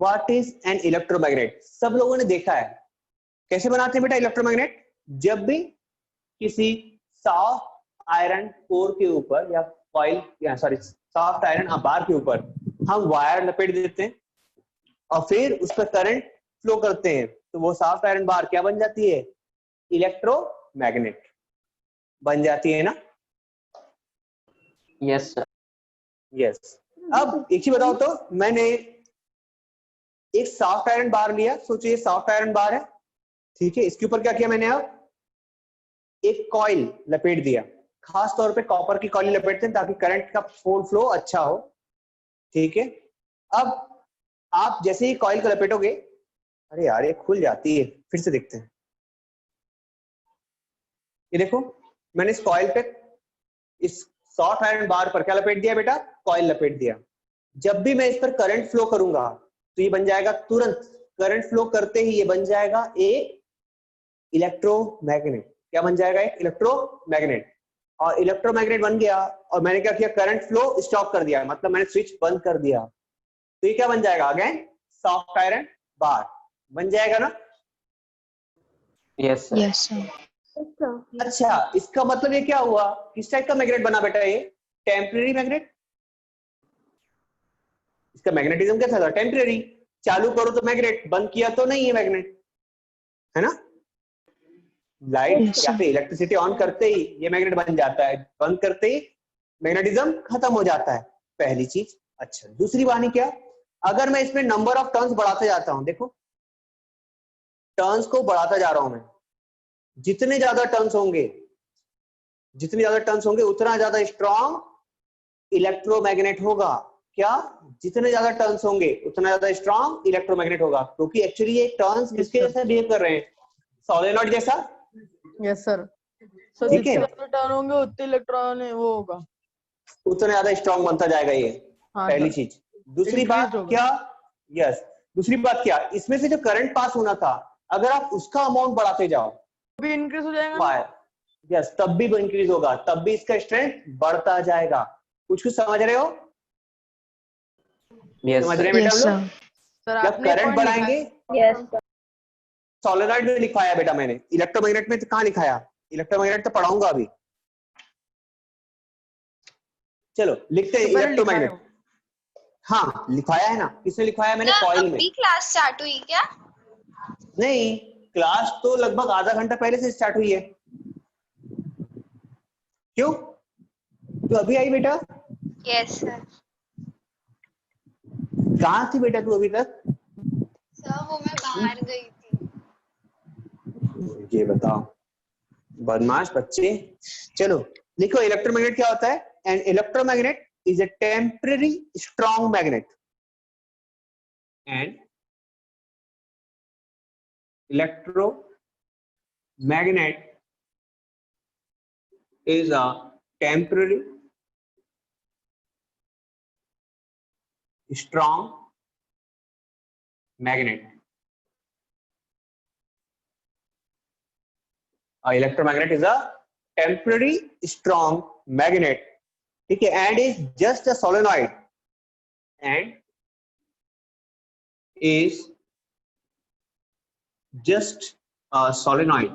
What is an electromagnet? सब लोगों ने देखा है कैसे बनाते हैं बेटा इलेक्ट्रोमैग्नेट। जब भी किसी सॉफ्ट आयरन कोर के ऊपर या कॉइल या सॉरी सॉफ्ट आयरन बार के ऊपर हम वायर लपेट देते हैं और फिर उस पर करंट फ्लो करते हैं, तो वो सॉफ्ट आयरन बार क्या बन जाती है? इलेक्ट्रोमैग्नेट बन जाती है ना। Yes sir. यस। अब एक ही बताओ तो, मैंने एक सॉफ्ट आयरन बार लिया, सोचिए ये सॉफ्ट आयरन बार है, ठीक है। इसके ऊपर क्या किया मैंने? अब एक कॉइल लपेट दिया, खास तौर पे कॉपर की कॉइल लपेटते हैं ताकि करंट का फ्लो अच्छा हो, ठीक है। अब आप जैसे ही कॉइल को लपेटोगे, अरे यार ये खुल जाती है, फिर से देखते हैं। ये देखो मैंने इस कॉइल पे, इस सॉफ्ट आयरन बार पर क्या लपेट दिया बेटा? कॉइल लपेट दिया। जब भी मैं इस पर करंट फ्लो करूंगा तो ये बन जाएगा, तुरंत करंट फ्लो करते ही ये बन जाएगा एक इलेक्ट्रोमैग्नेट। क्या बन जाएगा? एक इलेक्ट्रोमैग्नेट। और इलेक्ट्रोमैग्नेट बन गया और मैंने क्या किया? करंट फ्लो स्टॉप कर दिया, मतलब मैंने स्विच बंद कर दिया, तो ये क्या बन जाएगा? अगेन सॉफ्ट आयरन बार बन जाएगा ना। Yes sir. Yes sir. अच्छा, इसका मतलब ये क्या हुआ? किस टाइप का मैग्नेट बना बेटा? ये टेम्परेरी मैग्नेट। इसका मैग्नेटिज्म क्या था? टेम्परेरी। चालू करो तो मैग्नेट, बंद किया तो नहीं है मैग्नेट, है ना। लाइट Yes, या sir. फिर इलेक्ट्रिसिटी ऑन करते ही ये मैग्नेट बन जाता है, बंद करते ही मैग्नेटिज्म खत्म हो जाता है, पहली चीज। अच्छा, दूसरी बात क्या? अगर मैं इसमें नंबर ऑफ टर्न्स बढ़ाते जाता हूं, देखो टर्न्स को बढ़ाता जा रहा हूं मैं, जितने ज्यादा टर्न्स होंगे, जितने ज्यादा टर्न्स होंगे उतना ज्यादा स्ट्रॉन्ग इलेक्ट्रोमैग्नेट होगा। क्या? जितने ज्यादा टर्न्स होंगे उतना ज्यादा स्ट्रॉन्ग इलेक्ट्रोमैग्नेट होगा, क्योंकि एक्चुअली ये टर्न्स किसके जैसा बिहेव कर रहे हैं? सोलेनॉइड जैसा। Yes sir. सो ठीक है, जितने ज्यादा टर्न होंगे उतने इलेक्ट्रॉन वो होगा, उतना ज्यादा स्ट्रॉन्ग बनता जाएगा ये, हाँ पहली सर। चीज। दूसरी Increased बात होगा। क्या? यस, दूसरी बात क्या? इसमें से जो करंट पास होना था, अगर आप उसका अमाउंट बढ़ाते जाओ भी इंक्रीज हो जाएगा ना? वायर, यस, तब भी इंक्रीज होगा, तब भी इसका स्ट्रेंथ बढ़ता जाएगा। कुछ कुछ समझ रहे हो? यस समझ सर। रहे हैं बेटा Yes, हम लोग? sir. सर जब आपने करंट पॉइंट लिखा बढ़ाएंगे, है। सोलेनॉइड में लिखाया बेटा मैंने, इलेक्ट्रोमैग्नेट में तो कहां लिखाया? इलेक्ट्रोमैग्नेट तो पढ़ाऊंगा अभी, चलो लिखते हैं तो पहले लिखा है इलेक्ट्रोमैग्नेट। हाँ लिखाया है ना, किसने लिखाया? मैंने कॉइल में। अभी क्लास स्टार्ट हुई क्या? नहीं, क्लास तो लगभग आधा घंटा पहले से स्टार्ट हुई है। क्यों? तू अभी आई बेटा? Yes sir. कहाँ थी बेटा तू अभी तक? सर वो मैं बाहर गई थी। ये बताओ, बदमाश बच्चे। चलो लिखो, इलेक्ट्रोमैग्नेट क्या होता है? An electromagnet is a temporary strong magnet, and electromagnet is a temporary strong magnet. Electromagnet is a temporary strong magnet, ठीक है, and is just a solenoid, and is just a solenoid,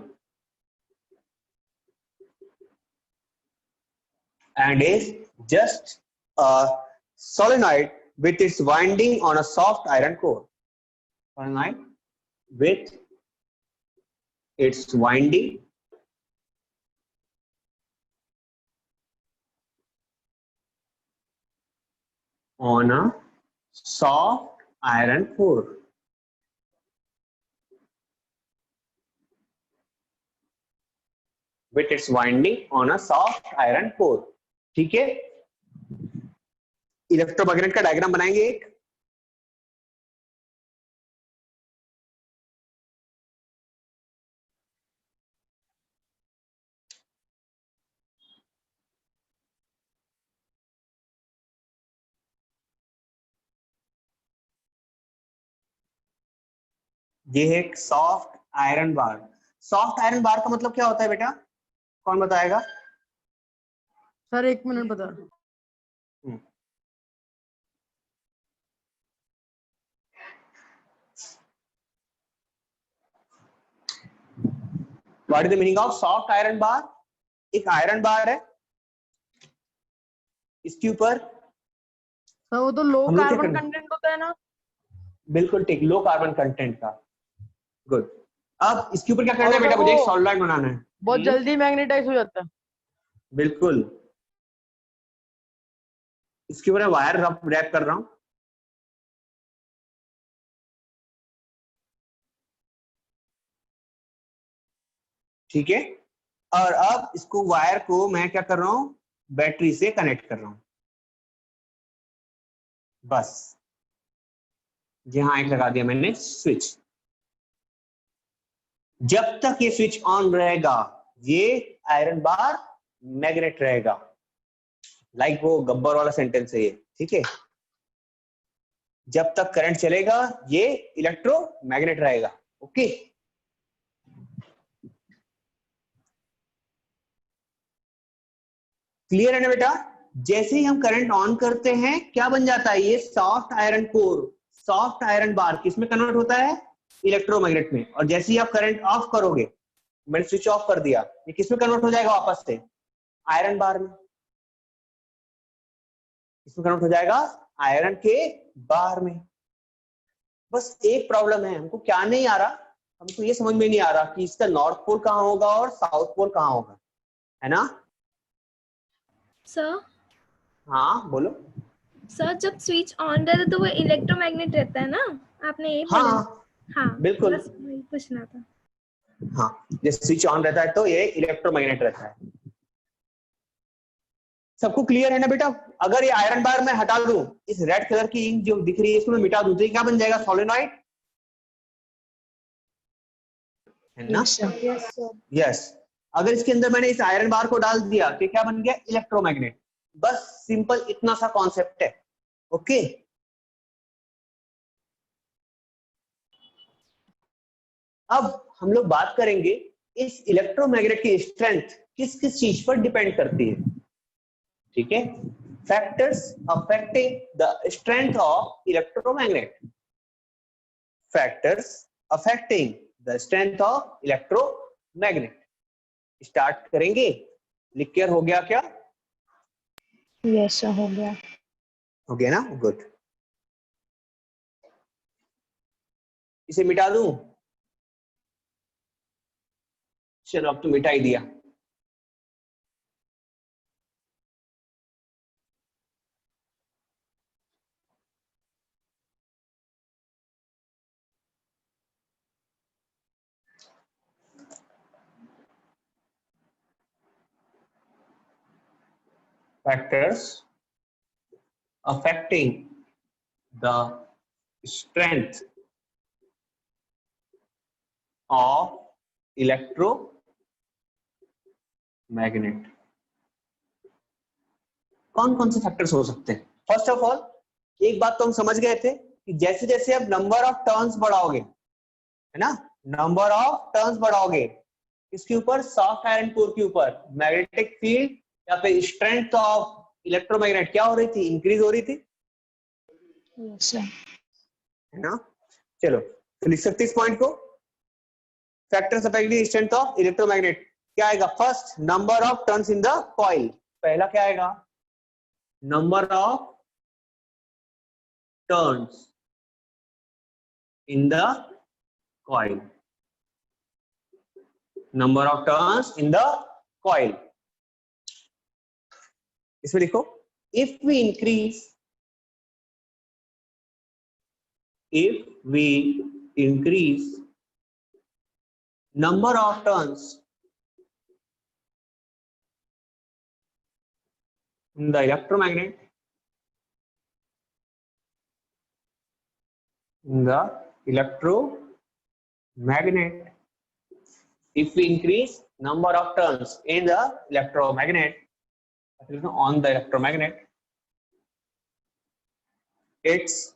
and is just a solenoid with its winding on a soft iron core. Solenoid with its winding on a soft iron core. With its winding on a soft iron core. ठीक है, electromagnet का diagram बनाएंगे एक। ये है एक soft iron bar. Soft iron bar का मतलब क्या होता है बेटा? कौन बताएगा? सर एक मिनट बता। What is the meaning of soft iron bar? एक आयरन बार है, इसके ऊपर सर वो तो लो हम लोग क्या कार्बन करना? कंटेंट होता है ना? बिल्कुल ठीक, लो कार्बन कंटेंट का। गुड। अब इसके ऊपर क्या करना है और बेटा? सर मुझे एक वो सॉलिडॉइड बनाना है। बहुत जल्दी मैग्नेटाइज हो जाता है। बिल्कुल। इसके ऊपर वायर रैप कर रहा हूं। ठीक है, और अब इसको वायर को मैं क्या कर रहा हूं? बैटरी से कनेक्ट कर रहा हूं। बस यहां एक लगा दिया मैंने स्विच। जब तक ये स्विच ऑन रहेगा ये आयरन बार मैग्नेट रहेगा। लाइक वो गब्बर वाला सेंटेंस है ये, ठीक है। जब तक करंट चलेगा ये इलेक्ट्रोमैग्नेट रहेगा। ओके, क्लियर है ना बेटा? जैसे ही हम करंट ऑन करते हैं क्या बन जाता है? ये soft iron core, soft iron bar किसमें कन्वर्ट होता है? इलेक्ट्रोमैग्नेट में। और जैसे ही आप करंट ऑफ करोगे, मैंने स्विच ऑफ कर दिया, ये किसमें कन्वर्ट हो जाएगा? वापस से आयरन बार में। इसमें कन्वर्ट हो जाएगा आयरन के बार में। बस एक प्रॉब्लम है, हमको क्या नहीं आ रहा, हमको ये समझ में नहीं आ रहा कि इसका नॉर्थ पोल कहाँ होगा और साउथ पोल कहाँ होगा, है ना? सर हाँ बोलो। सर जब स्विच ऑन रहता है तो वो इलेक्ट्रोमैग्नेट रहता है ना? आपने ये बोला। हाँ हाँ बिल्कुल। बस वही पूछना था। हाँ, जब स्विच ऑन रहता है तो ये इलेक्ट्रोमैग्नेट रहता है। सबको क्लियर है ना बेटा? अगर ये आयरन बार मैं हटा दूं, इस रेड कलर की इंक जो दिख रही है इसको मैं मिटा दूं, तो ये क्या बन जाएगा? सोलेनॉइड, है ना? यस। अगर इसके अंदर मैंने इस आयरन बार को डाल दिया तो क्या बन गया? इलेक्ट्रोमैग्नेट। बस सिंपल इतना सा कॉन्सेप्ट है। ओके, अब हम लोग बात करेंगे इस इलेक्ट्रोमैग्नेट की स्ट्रेंथ किस किस चीज पर डिपेंड करती है। ठीक है, factors affecting the strength of electromagnet. Factors affecting the strength of electromagnet. Start करेंगे। लिख कर हो गया क्या? यस सर हो गया। हो गया ना? गुड। इसे मिटा दूं? चलो अब तो मिटा ही दिया। Factors affecting the strength of electromagnet। कौन कौन से फैक्टर्स हो सकते हैं? फर्स्ट ऑफ ऑल एक बात तो हम समझ गए थे कि जैसे जैसे आप नंबर ऑफ टर्न्स बढ़ाओगे, है ना, नंबर ऑफ टर्न्स बढ़ाओगे, इसके ऊपर सॉफ्ट आयरन कोर के ऊपर मैग्नेटिक फील्ड या फिर स्ट्रेंथ ऑफ इलेक्ट्रोमैग्नेट क्या हो रही थी? इंक्रीज हो रही थी, यस सर। है ना? चलो तो लिख सकते इस पॉइंट को। Factors affecting strength of electromagnet क्या आएगा? First, number of turns in the coil. पहला क्या आएगा? Number of turns in the coil. Number of turns in the coil. इसमें लिखो, if we increase number of turns in the electromagnet, if we increase number of turns in the electromagnet, on the electromagnet, its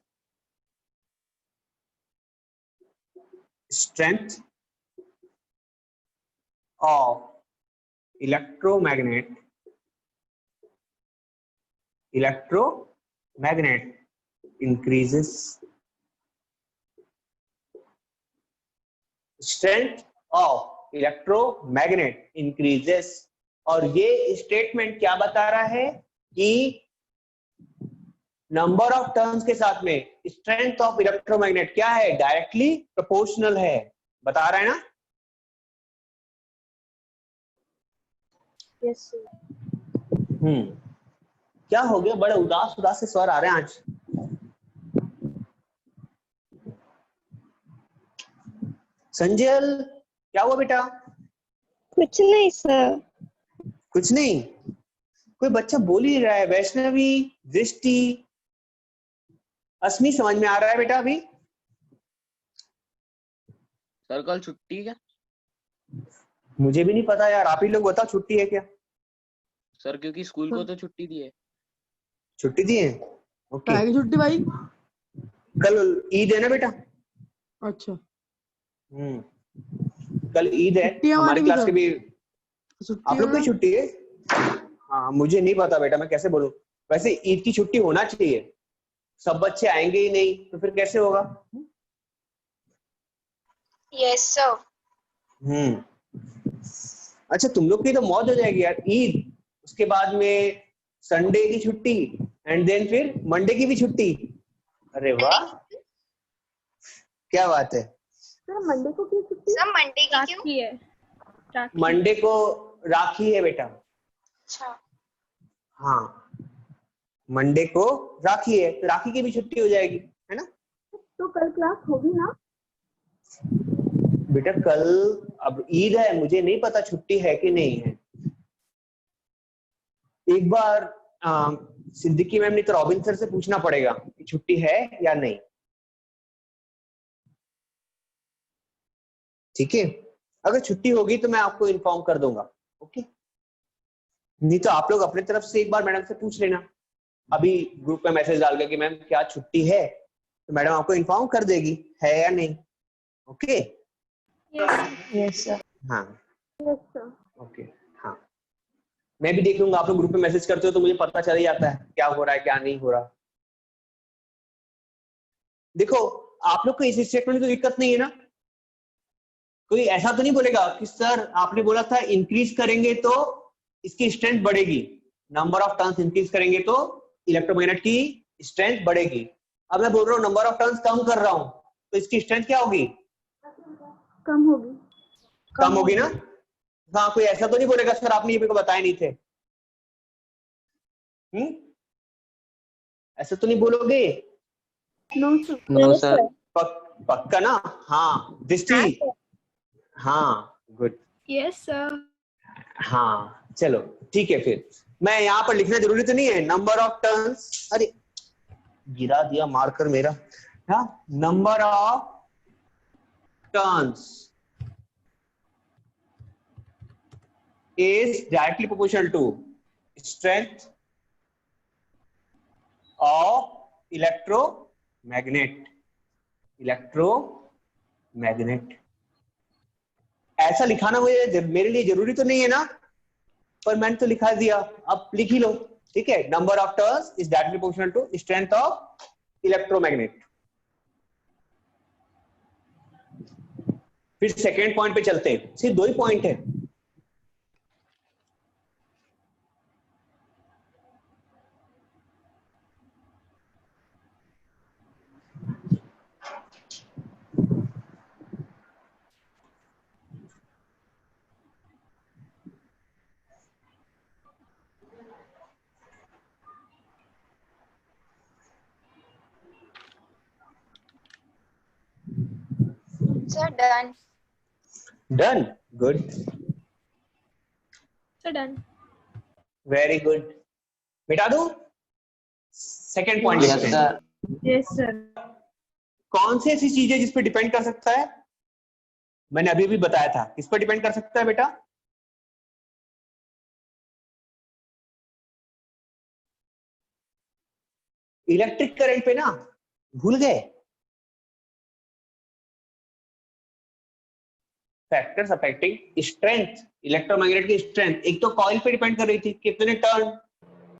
strength of electromagnet increases. Strength of electromagnet increases. और ये statement क्या बता रहा है कि number of turns के साथ में स्ट्रेंथ ऑफ इलेक्ट्रोमैग्नेट क्या है, डायरेक्टली प्रोपोर्शनल है, बता रहा है ना। Yes sir. क्या हो गया, बड़े उदास उदास से स्वर आ रहे हैं आज। संजल क्या हुआ बेटा? कुछ नहीं सर। कुछ नहीं, कोई बच्चा बोल ही रहा है। वैष्णवी, दृष्टि, अस्मी समझ में आ रहा है बेटा अभी? सर कल छुट्टी क्या? मुझे भी नहीं पता यार, आप ही लोग बताओ छुट्टी है क्या? सर क्योंकि स्कूल को तो छुट्टी दी है। छुट्टी दी है, ओके। काहे की छुट्टी भाई? कल ईद है ना बेटा। अच्छा कल ईद है, छुट्टी हमारी हमारी भी क्लास सर। की भी। छुट्टी आप लोग की छुट्टी है? हाँ मुझे नहीं पता बेटा, मैं कैसे बोलूं। वैसे ईद की छुट्टी होना चाहिए, सब बच्चे आएंगे ही नहीं तो फिर कैसे होगा। Yes sir. अच्छा तुम लोग की तो मौज हो जाएगी यार, ईद उसके बाद में संडे की छुट्टी एंड देन फिर मंडे की भी छुट्टी। अरे वाह क्या बात है। सर मंडे को क्यों छुट्टी? सर मंडे की क्यों? राखी है। राखी। मंडे को राखी है बेटा। अच्छा हाँ मंडे को राखी है, तो राखी की भी छुट्टी हो जाएगी, है ना। तो कल क्लास होगी ना? बेटा कल अब ईद है, मुझे नहीं पता छुट्टी है कि नहीं है। एक बार सिद्दीकी मैम नहीं तो रॉबिन सर से पूछना पड़ेगा कि छुट्टी है या नहीं। ठीक है, अगर छुट्टी होगी तो मैं आपको इन्फॉर्म कर दूंगा, ओके। नहीं तो आप लोग अपने तरफ से एक बार मैडम से पूछ लेना, अभी ग्रुप में मैसेज डाल के कि मैम क्या छुट्टी है, तो मैडम आपको इन्फॉर्म कर देगी है या नहीं, ओके। Yes sir. हाँ यस सर। ओके। हाँ मैं भी देख लूंगा, आप लोग ग्रुप में मैसेज करते हो तो मुझे पता चल ही जाता है क्या हो रहा है क्या नहीं हो रहा। देखो आप लोग को इस स्टेटमेंट में तो दिक्कत नहीं है ना, कोई ऐसा तो नहीं बोलेगा कि सर आपने बोला था इंक्रीज करेंगे तो इसकी स्ट्रेंथ बढ़ेगी, नंबर ऑफ टर्न्स इंक्रीज करेंगे तो इलेक्ट्रोमैग्नेट की स्ट्रेंथ बढ़ेगी। अब मैं बोल रहा हूँ नंबर ऑफ टर्न्स कम कर रहा हूँ तो इसकी स्ट्रेंथ क्या होगी? कम होगी। कम होगी ना। हाँ कोई ऐसा तो नहीं बोलेगा सर आपने ये मेरे को बताए नहीं थे, ऐसा तो नहीं बोलोगे? No sir. No sir. पक्का ना? हाँ दृष्टि, हाँ गुड। Yes sir. हाँ चलो ठीक है, फिर मैं यहाँ पर लिखना जरूरी तो नहीं है नंबर ऑफ टर्न्स, अरे गिरा दिया मार्कर मेरा। हाँ number of turns is directly proportional to strength of electromagnet। ऐसा लिखाना मुझे मेरे लिए जरूरी तो नहीं है ना, पर मैंने तो लिखा दिया, अब लिख ही लो, ठीक है। Number of turns is directly proportional to strength of electromagnet. फिर सेकेंड पॉइंट पे चलते हैं, सिर्फ 2 ही पॉइंट है। Sir done. Done, good, sir done. Very good. मिटा दूं? सेकेंड पॉइंट यस लिखते हैं। सर। Yes sir. कौन सी ऐसी चीज है जिस पे डिपेंड कर सकता है? मैंने अभी भी बताया था, किस पर डिपेंड कर सकता है बेटा? इलेक्ट्रिक करंट पे ना, भूल गए? फैक्टर्स अफेक्टिंग स्ट्रेंथ, इलेक्ट्रोमैग्नेट की स्ट्रेंथ, एक तो कॉइल पे डिपेंड कर रही थी कितने टर्न,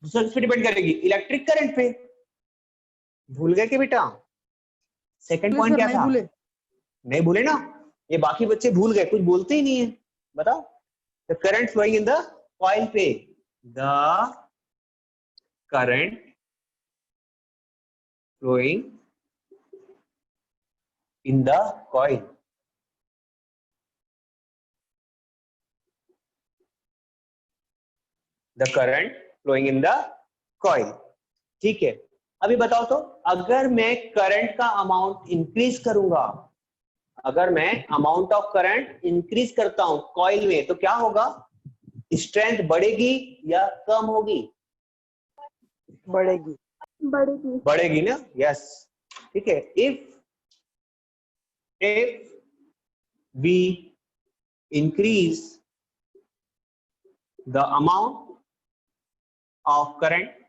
दूसरा किस पे डिपेंड करेगी? इलेक्ट्रिक करंट पे। भूल गए कि बेटा? सेकंड पॉइंट क्या नहीं था? भूले। नहीं भूले ना, ये बाकी बच्चे भूल गए, कुछ बोलते ही नहीं है। बताओ, the current flowing in the coil पे, the current flowing in the coil, the current flowing in the coil. ठीक है, अभी बताओ तो, अगर मैं करंट का अमाउंट इंक्रीज करूंगा, अगर मैं अमाउंट ऑफ करंट इंक्रीज करता हूं कॉइल में, तो क्या होगा, स्ट्रेंथ बढ़ेगी या कम होगी? बढ़ेगी। बढ़ेगी। बढ़ेगी ना, यस। ठीक है, if we increase the amount of current,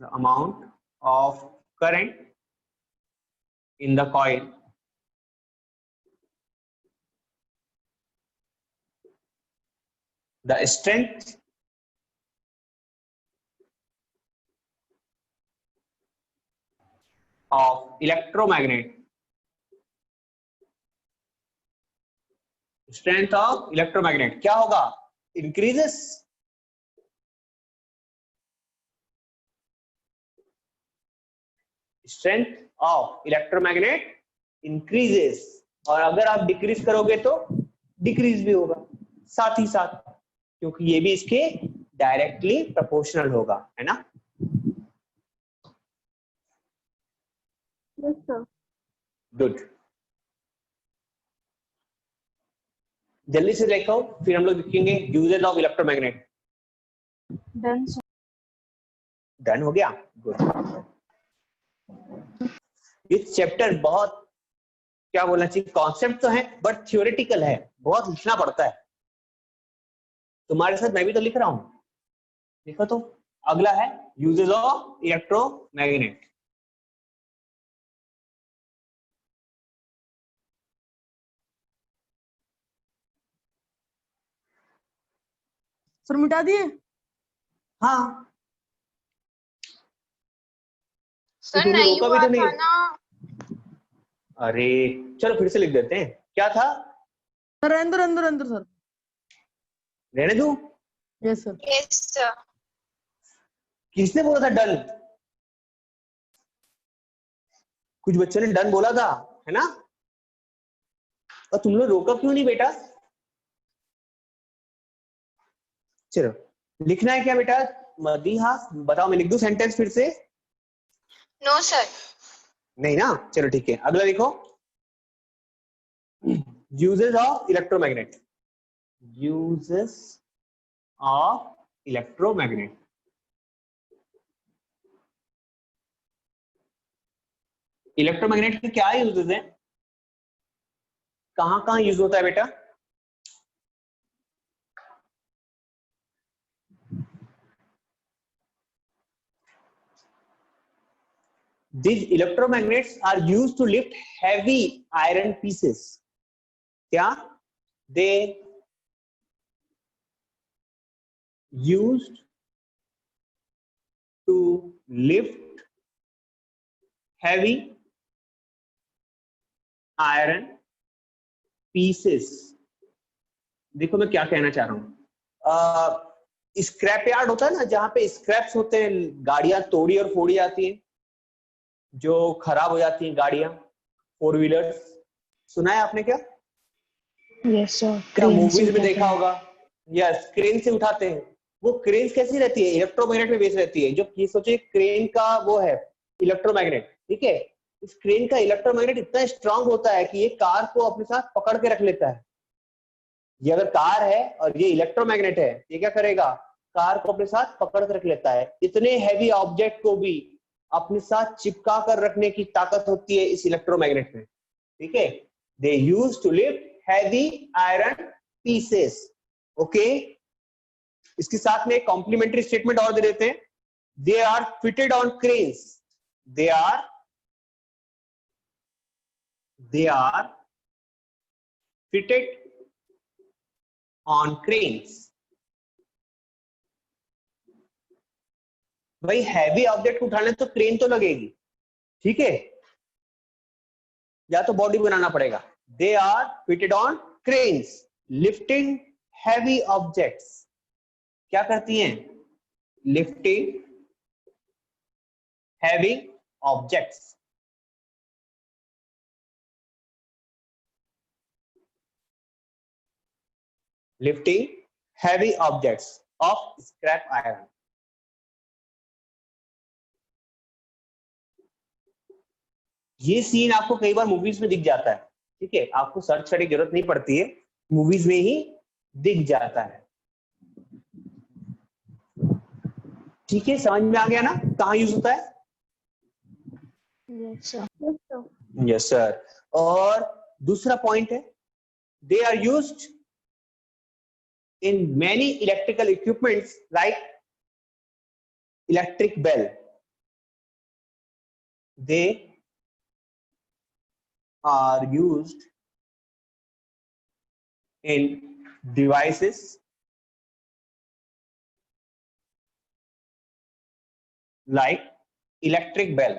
the amount of current in the coil, the strength of electromagnet, strength of electromagnet क्या होगा, increases, strength of electromagnet increases, और अगर आप डिक्रीज करोगे तो डिक्रीज भी होगा साथ ही साथ, क्योंकि ये भी इसके डायरेक्टली प्रोपोर्शनल होगा, है ना। Yes sir. गुड, जल्दी से देखो, फिर हम लोग लिखेंगे uses of electromagnet. Done. Done हो गया, गुड। ये चैप्टर बहुत, क्या बोलना चाहिए, कॉन्सेप्ट तो है बट थ्योरेटिकल है, बहुत लिखना पड़ता है। तुम्हारे साथ मैं भी तो लिख रहा हूं, देखो तो। अगला है यूजेज ऑफ इलेक्ट्रोमैग्नेट। सर मिटा दिए? हाँ, सर तुमने नहीं रोका भी हुआ तो नहीं। था ना। अरे चलो फिर से लिख देते हैं, क्या था, सर अंदर अंदर अंदर सर। रहने दो। Yes sir. Yes sir. किसने बोला था डन? कुछ बच्चों ने डन बोला था, है ना। और तुम लोग रोका क्यों नहीं बेटा? चलो लिखना है क्या बेटा? मदीहा बताओ, मैं लिख दूं सेंटेंस फिर से? No sir. नहीं ना, चलो ठीक है, अगला लिखो। Uses of electromagnet, uses of electromagnet. Electromagnet के क्या यूजेस हैं, कहां कहां यूज होता है बेटा? These electromagnets are used to lift heavy iron pieces. क्या? They used to lift heavy iron pieces. देखो मैं क्या कहना चाह रहा हूं, स्क्रैप यार्ड होता है ना, जहां पे स्क्रैप्स होते हैं, गाड़ियां तोड़ी और फोड़ी जाती हैं, जो खराब हो जाती हैं गाड़ियां, 4 व्हीलर्स, सुना है आपने क्या? Yes sir. क्या मूवीज में देखा होगा? यस, क्रेन से उठाते हैं। वो क्रेन कैसी रहती है? इलेक्ट्रोमैग्नेट में बेस रहती है। जो ये सोचिए क्रेन का वो है इलेक्ट्रोमैग्नेट, ठीक है। इस क्रेन का इलेक्ट्रोमैग्नेट इतना स्ट्रांग होता है कि ये कार को अपने साथ पकड़ के रख लेता है। ये अगर कार है और ये इलेक्ट्रोमैग्नेट है, ये क्या करेगा? कार को अपने साथ पकड़ कर रख लेता है। इतने हैवी ऑब्जेक्ट को भी अपने साथ चिपका कर रखने की ताकत होती है इस इलेक्ट्रोमैग्नेट में, ठीक है। They use to lift heavy iron pieces, okay. इसके साथ में एक कॉम्प्लीमेंट्री स्टेटमेंट और दे देते हैं, they are fitted on cranes, they are fitted on cranes. भाई हैवी ऑब्जेक्ट उठाने तो क्रेन तो लगेगी, ठीक है, या तो बॉडी बनाना पड़ेगा। They are fitted on cranes lifting heavy objects, क्या करती हैं? Lifting heavy objects. Lifting heavy objects of scrap iron. ये सीन आपको कई बार मूवीज में दिख जाता है, ठीक है, आपको सर्च करने की जरूरत नहीं पड़ती है, मूवीज में ही दिख जाता है। ठीक है, समझ में आ गया ना कहाँ यूज होता है? Yes, sir. Yes, sir. Yes sir. और दूसरा पॉइंट है, they are used in many electrical equipments like electric bell. They are used in devices like electric bell.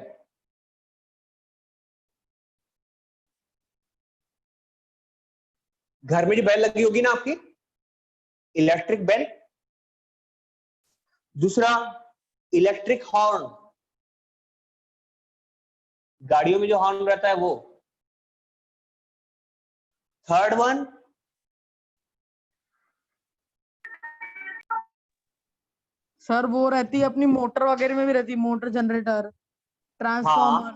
घर में जो बेल लगी होगी ना आपकी, इलेक्ट्रिक बेल। दूसरा इलेक्ट्रिक हॉर्न, गाड़ियों में जो हॉर्न रहता है वो। थर्ड वन सर वो रहती है अपनी मोटर वगैरह में भी रहती है, मोटर जनरेटर ट्रांसफॉर्मर।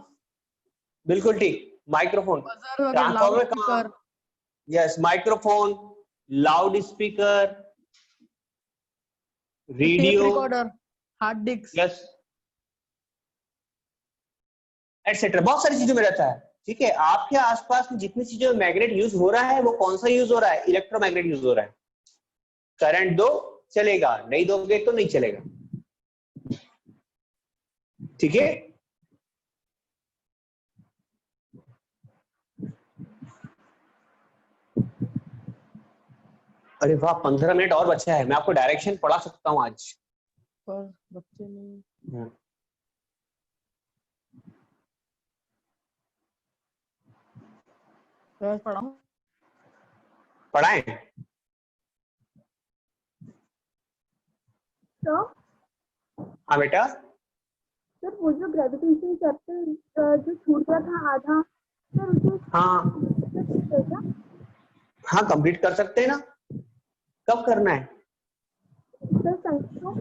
बिल्कुल ठीक, माइक्रोफोन। बजर वगैरह, loud transformer speaker, yes, microphone, loud speaker, tape radio, recorder, hard disk. Yes, etcetera, बहुत सारी चीजों में रहता है। ठीक है, आपके आसपास में जितनी चीजों में मैग्नेट यूज हो रहा है वो कौन सा यूज हो रहा है? इलेक्ट्रोमैग्नेट यूज हो रहा है। करंट दो चलेगा, नहीं दोगे तो नहीं चलेगा। ठीक है, अरे वाह, 15 मिनट और बचा है, मैं आपको डायरेक्शन पढ़ा सकता हूँ आज। पर बच्चे नहीं पढ़ाऊं? पढ़ाएं? तो हाँ बेटा, सर वो जो ग्रेविटेशन चैप्टर जो छूट गया था आधा, सर उसे हाँ क्या? हाँ कंप्लीट कर सकते हैं ना। कब करना है? सर संडे को।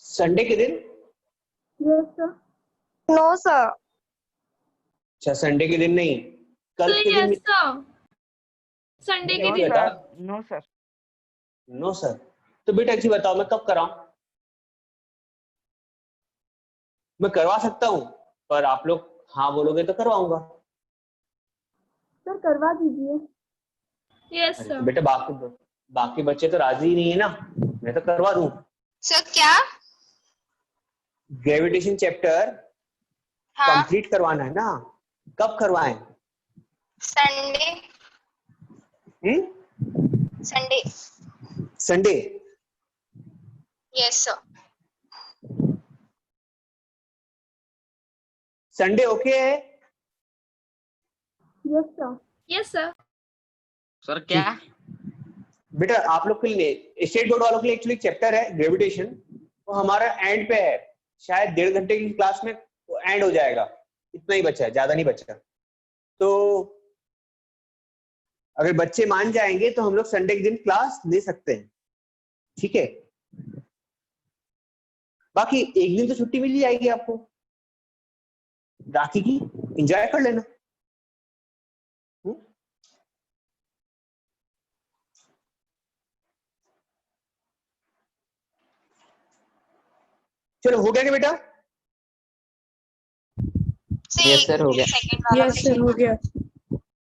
संडे के दिन? Yes sir. No sir. अच्छा, संडे के दिन नहीं, कल के दिन। यस सर, संडे के No, दिन। बेटा sir. No, sir. No sir. तो बेटा एक चीज बताओ, मैं कब कराऊं? मैं करवा सकता हूँ, पर आप लोग हाँ बोलोगे तो करवाऊंगा। सर करवा दीजिए। यस अरे सर। तो बेटा बाकी बच्चे तो राजी ही नहीं है ना, मैं तो करवा दूं। सर क्या? ग्रेविटेशन चैप्टर हाँ, कंप्लीट करवाना है ना, कब करवाएं? Sunday. Sunday. Sunday. Yes sir. Sunday okay है? Yes sir. Yes sir. Sir क्या? बेटा आप लोग के लिए, स्टेट बोर्ड वालों के लिए एक्चुअली चैप्टर है ग्रेविटेशन, वो हमारा एंड पे है, शायद 1.5 घंटे की क्लास में एंड हो जाएगा, इतना ही बचा है, ज्यादा नहीं बचा। तो अगर बच्चे मान जाएंगे तो हम लोग संडे के दिन क्लास ले सकते हैं, ठीक है। बाकी एक दिन तो छुट्टी मिल ही जाएगी आपको, राखी की एंजॉय कर लेना। चलो हो गया क्या बेटा? Yes, sir, हो गया। सेकंड वाला Yes, sir. हो गया.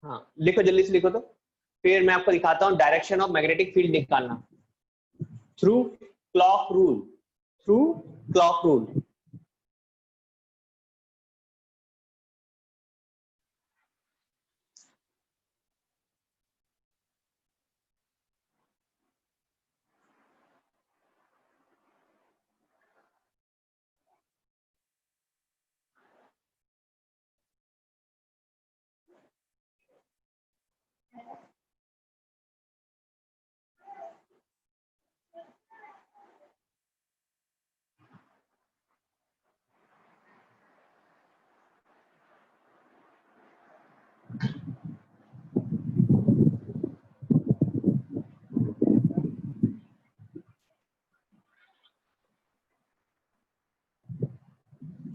हाँ लिखो, जल्दी से लिखो। तो फिर मैं आपको दिखाता हूँ डायरेक्शन ऑफ मैग्नेटिक फील्ड निकालना through clock rule. Through clock rule.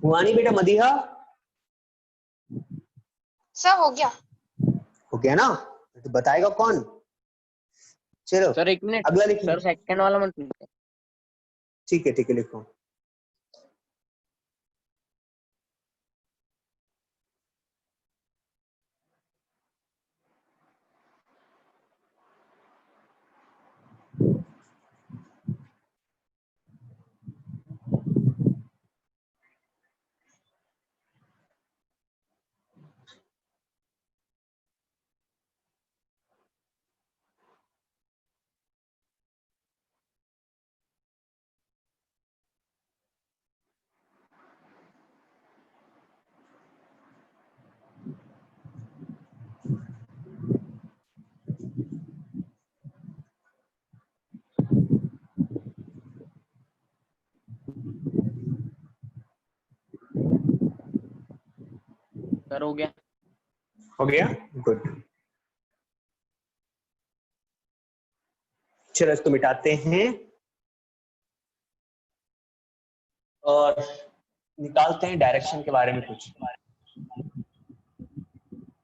हुआ नहीं बेटा मदीहा? सर हो गया। हो गया ना? तो बताएगा कौन? चलो सर एक मिनट, अगला लिखिए। सर सेकंड वाला मत लिखिए। ठीक है लिखो। सर हो गया। हो गया, गुड। चलो इसको मिटाते हैं और निकालते हैं डायरेक्शन के बारे में कुछ।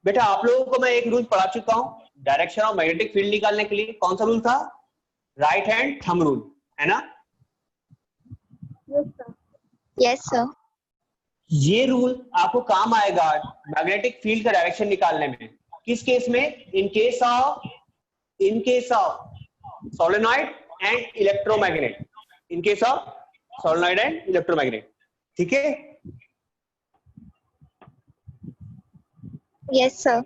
बेटा आप लोगों को मैं एक रूल पढ़ा चुका हूं डायरेक्शन ऑफ मैग्नेटिक फील्ड निकालने के लिए। कौन सा रूल था? राइट हैंड थंब रूल, है ना? Yes sir. Yes sir. ये रूल आपको काम आएगा मैग्नेटिक फील्ड का डायरेक्शन निकालने में। किस केस में? In case of solenoid and electromagnet. In case of solenoid and electromagnet. ठीक है? Yes sir.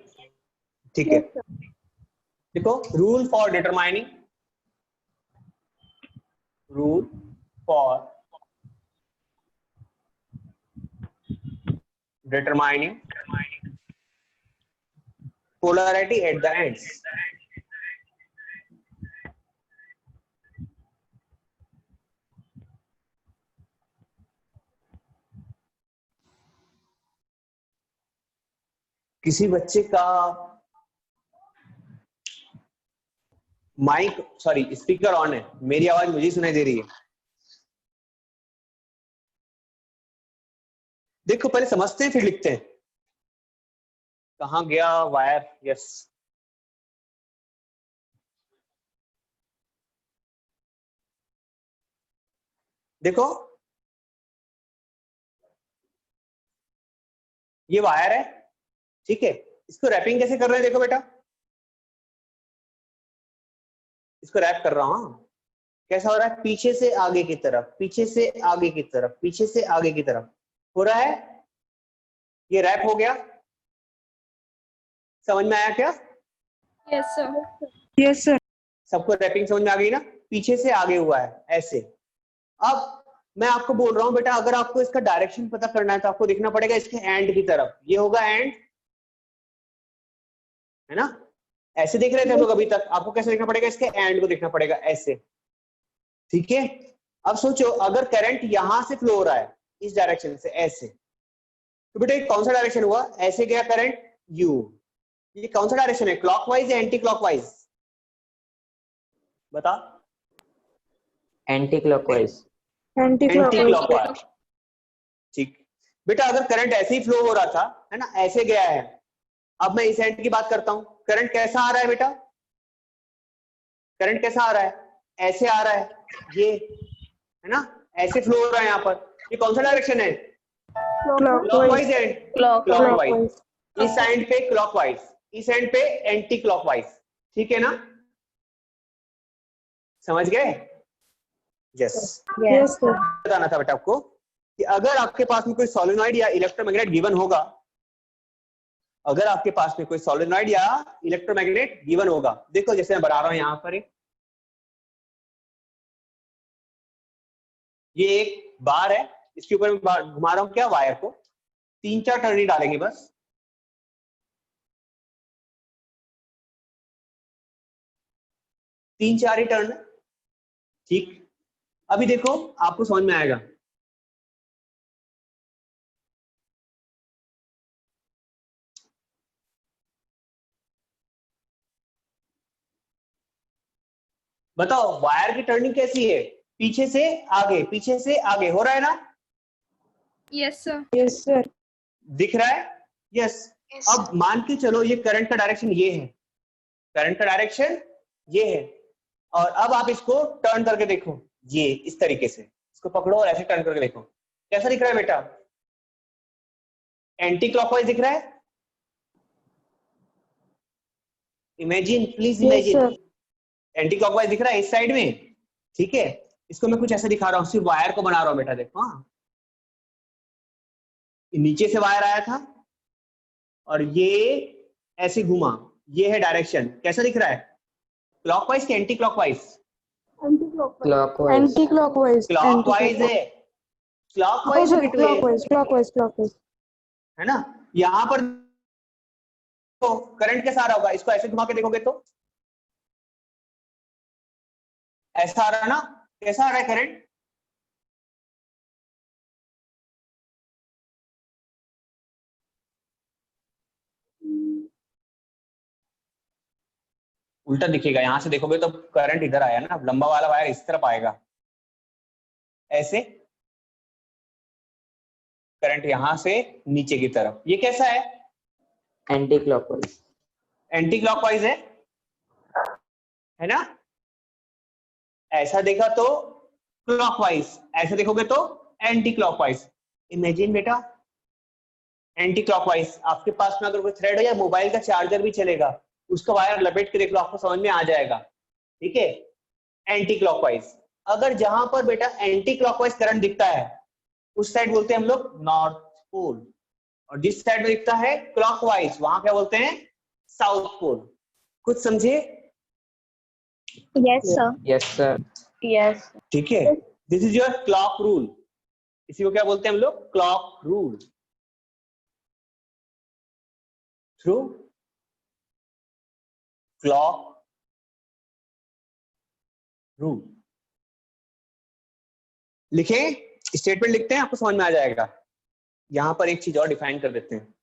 ठीक है। Yes sir. देखो rule for determining polarity at the ends. किसी बच्चे का माइक स्पीकर ऑन है, मेरी आवाज मुझे सुनाई दे रही है। देखो पहले समझते हैं फिर लिखते हैं। कहां गया वायर? यस, देखो ये वायर है, ठीक है? इसको रैपिंग कैसे कर रहे हैं? देखो बेटा, इसको रैप कर रहा हूं। कैसा हो रहा है? पीछे से आगे की तरफ, पीछे से आगे की तरफ, पीछे से आगे की तरफ हो रहा है। ये रैप हो गया। समझ में आया क्या? Yes sir. Yes sir. सबको रैपिंग समझ में आ गई ना? पीछे से आगे हुआ है ऐसे। अब मैं आपको बोल रहा हूं बेटा, अगर आपको इसका डायरेक्शन पता करना है तो आपको देखना पड़ेगा इसके एंड की तरफ। ये होगा एंड, है ना? ऐसे देख रहे थे हम लोग अभी तक। आपको कैसे देखना पड़ेगा? इसके एंड को देखना पड़ेगा ऐसे। ठीक है? अब सोचो अगर करंट यहां से फ्लो हो रहा है इस डायरेक्शन से ऐसे, तो बेटा कौन सा डायरेक्शन हुआ? ऐसे गया करंट यू। ये कौन सा डायरेक्शन है? क्लॉकवाइज या एंटी क्लॉकवाइज? बता। Anti clockwise. Anti clockwise. ठीक बेटा, अगर करंट ऐसे ही फ्लो हो रहा था, है ना, ऐसे गया है। अब मैं इस एंड की बात करता हूं। करंट कैसा आ रहा है बेटा? करंट कैसा आ रहा है? ऐसे आ रहा है, ये, है ना? ऐसे फ्लो हो रहा है यहाँ पर। ये कौन सा डायरेक्शन है? क्लॉकवाइज है। क्लॉकवाइज। इस एंड पे क्लॉकवाइज, इस एंड पे एंटी क्लॉकवाइज। ठीक है ना? समझ गए? यस। Yes sir. बताना था बेटा आपको कि अगर आपके पास में कोई सोलेनॉइड या इलेक्ट्रोमैग्नेट गिवन होगा, अगर आपके पास में कोई सोलेनॉइड या इलेक्ट्रोमैग्नेट गिवन होगा, देखो जैसे मैं बना रहा हूं यहां पर, ये एक बार है, इसके ऊपर मैं घुमा रहा हूं क्या? वायर को। 3-4 टर्न डालेंगे बस। तीन चार ही टर्न। ठीक, अभी देखो आपको समझ में आएगा। बताओ वायर की टर्निंग कैसी है? पीछे से आगे, पीछे से आगे हो रहा है ना? Yes, sir. Yes, sir. दिख रहा है? यस। Yes. अब मान के चलो ये करंट का डायरेक्शन ये है, करंट का डायरेक्शन ये है, और अब आप इसको टर्न करके देखो, ये इस तरीके से इसको पकड़ो और ऐसे टर्न करके देखो, कैसा दिख रहा है बेटा? एंटी क्लॉकवाइज दिख रहा है? Imagine, please Yes, imagine. sir. Anti clockwise दिख रहा है इस साइड में, ठीक है। इसको मैं कुछ ऐसे दिखा रहा हूँ, सिर्फ वायर को बना रहा हूँ बेटा, देखो। हाँ, नीचे से वायर आया था और ये ऐसे घुमा, ये है डायरेक्शन। कैसा दिख रहा है? क्लॉकवाइज कि anti clockwise? Anti clockwise. Clockwise. Anti-clockwise. Clockwise है, Oh, clockwise sorry. Between, Clockwise. है ना। यहाँ पर तो करंट कैसा आ रहा होगा? इसको ऐसे घुमा के देखोगे तो ऐसा आ रहा है ना। कैसा आ रहा है करंट? उल्टा दिखेगा। यहां से देखोगे तो करंट इधर आया ना, लंबा वाला वायर इस तरफ आएगा, ऐसे करंट यहां से नीचे की तरफ। ये कैसा है? Anti clockwise. एंटी क्लॉकवाइज है ना। ऐसा देखा तो क्लॉकवाइज, ऐसे देखोगे तो एंटी क्लॉकवाइज। इमेजिन बेटा, एंटी क्लॉकवाइज, आपके पास में अगर कोई थ्रेड हो या मोबाइल का चार्जर भी चलेगा, उसका वायर लपेट के देख लो, आपको समझ में आ जाएगा, ठीक है। Anti clockwise. अगर जहां पर बेटा एंटी क्लॉकवाइज करंट दिखता है उस साइड बोलते हैं हम लोग नॉर्थ पोल, और जिस साइड में दिखता है क्लॉकवाइज वहां क्या बोलते हैं? South pole. कुछ समझे? Yes, sir. Yes sir. Yes. ठीक है। This is your clock rule. इसी को क्या बोलते हैं हम लोग? Clock rule. Through clock rule लिखें, स्टेटमेंट लिखते हैं, आपको समझ में आ जाएगा। यहां पर एक चीज और डिफाइन कर देते हैं।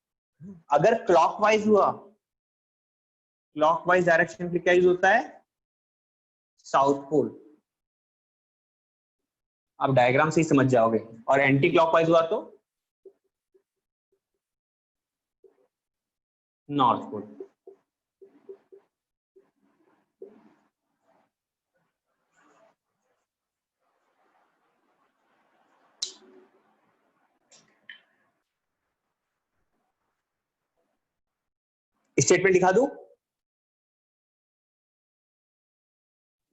अगर क्लॉकवाइज हुआ, क्लॉकवाइज डायरेक्शन के लिए क्या यूज होता है? South pole. आप डायग्राम से ही समझ जाओगे। और एंटी क्लॉकवाइज हुआ तो नॉर्थ पोल। स्टेटमेंट लिखा दूं?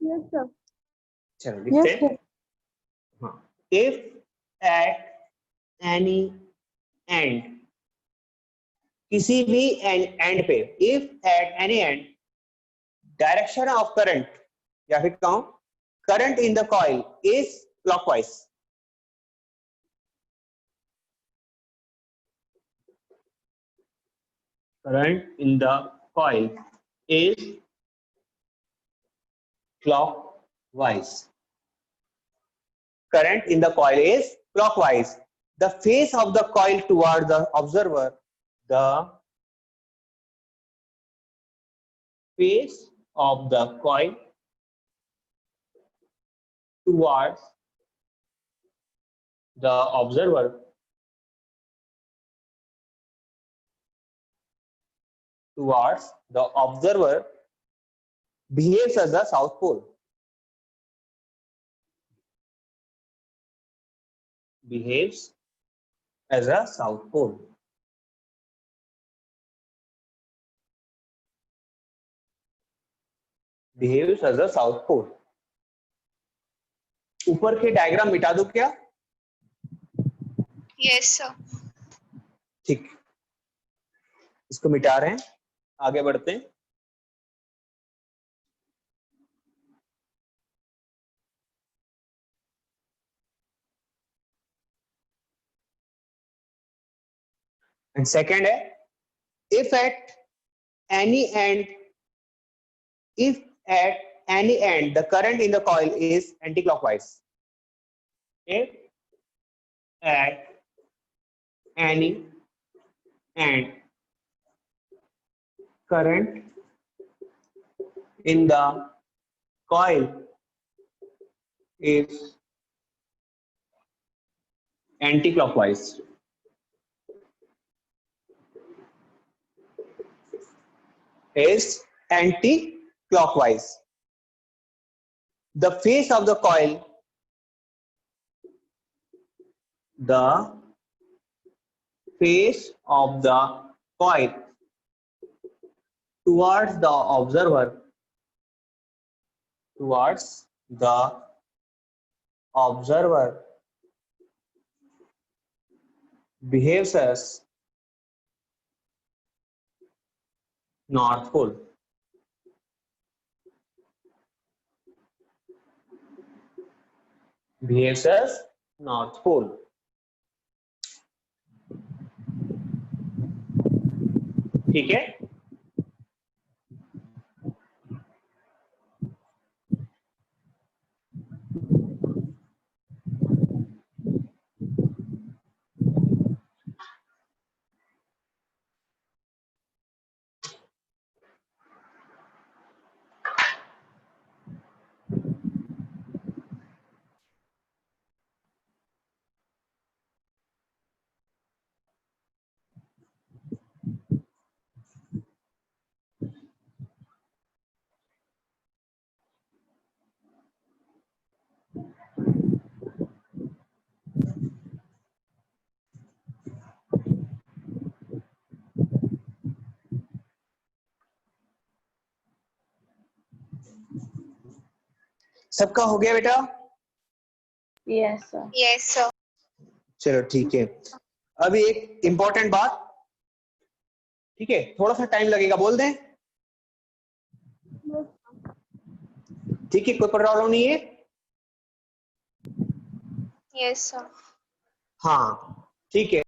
Yes sir. चलो लिखते Yes, हैं। sir. हाँ, if at any end, किसी भी एंड पे, if at any end direction of current, या फिर कहूं current in the coil is clockwise, current in the coil is clockwise, current in the coil is clockwise, the face of the coil toward the observer, the face of the coil towards the observer behaves as the south pole, behaves as a south pole, behaves as a south pole। ऊपर के diagram मिटा दो क्या? Yes, sir. ठीक, इसको मिटा रहे हैं, आगे बढ़ते हैं। एंड सेकेंड है, if at any end the current in the coil is anti-clockwise, if at any end current in the coil is anti clockwise, is anti-clockwise. The face of the coil, the face of the coil towards the observer, behaves as north pole. Behaves as north pole. ठीक है, सबका हो गया बेटा? Yes, sir. Yes, sir. चलो ठीक है, अभी एक इंपॉर्टेंट बात, ठीक है, थोड़ा सा टाइम लगेगा, बोल दें? ठीक है, कोई प्रॉब्लम नहीं है? Yes, sir. हाँ ठीक है।